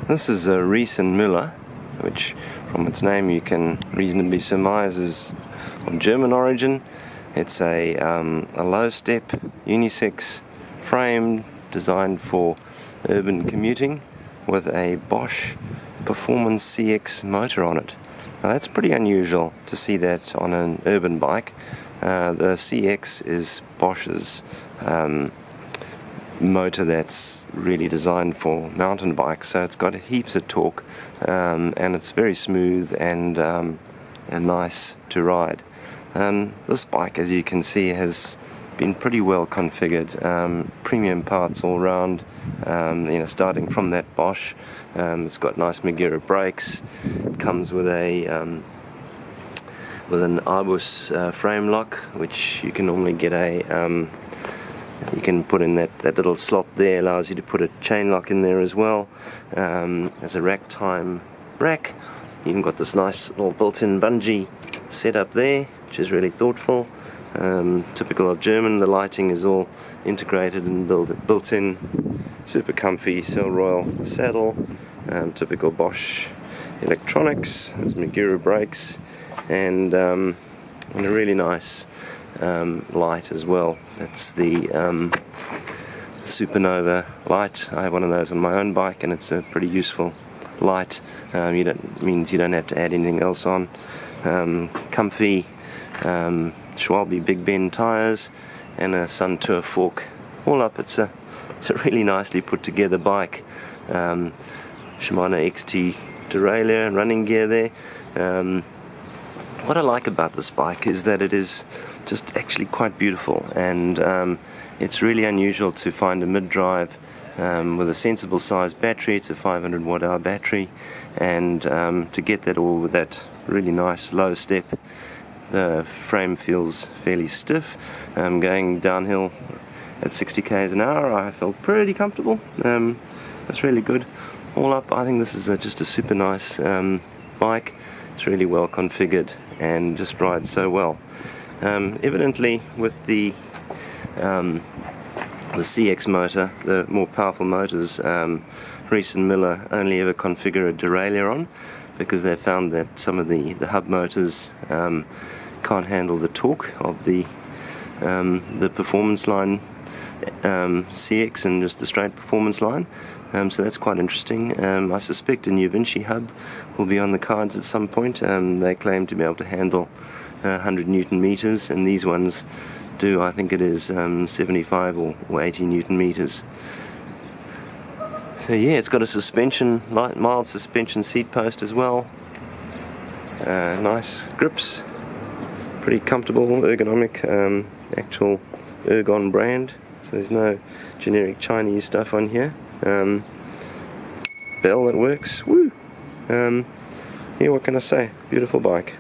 This is a Reese and Miller, which from its name you can reasonably surmise is of German origin. It's a low-step unisex frame designed for urban commuting with a Bosch Performance CX motor on it. Now that's pretty unusual to see that on an urban bike. The CX is Bosch's motor that's really designed for mountain bikes, so it's got heaps of torque, and it's very smooth and nice to ride. This bike, as you can see, has been pretty well configured. Premium parts all round, starting from that Bosch. It's got nice Magura brakes. It comes with a with an Arbus frame lock, which you can normally get you can put in that little slot there, allows you to put a chain lock in there as well. There's a rack time rack. You even got this nice little built-in bungee setup there, which is really thoughtful. Typical of German, the lighting is all integrated and built in. Super comfy Cell Royal saddle. Typical Bosch electronics. There's Magura brakes, and a really nice light as well. That's the Supernova light. I have one of those on my own bike, and it's a pretty useful light. Means you don't have to add anything else on. Comfy Schwalbe Big Ben tires and a Sun Tour fork. All up, it's a really nicely put together bike. Shimano XT derailleur, running gear there. What I like about this bike is that it is just actually quite beautiful, and it's really unusual to find a mid-drive with a sensible sized battery. It's a 500 watt-hour battery, and to get that all with that really nice low step. The frame feels fairly stiff. Going downhill at 60 k's an hour, I felt pretty comfortable. That's really good. All up, I think this is just a super nice bike. It's really well configured and just rides so well. Evidently, with the CX motor, the more powerful motors, Reese and Miller only ever configure a derailleur on, because they found that some of the hub motors can't handle the torque of the performance line CX and just the straight performance line. So that's quite interesting. I suspect a new Vinci hub will be on the cards at some point. They claim to be able to handle 100 Newton meters, and these ones do, I think it is 75 or 80 Newton meters. So yeah, it's got a suspension, mild suspension seat post as well. Nice grips, pretty comfortable, ergonomic, actual Ergon brand. So there's no generic Chinese stuff on here. Bell that works. Woo! Yeah, what can I say? Beautiful bike.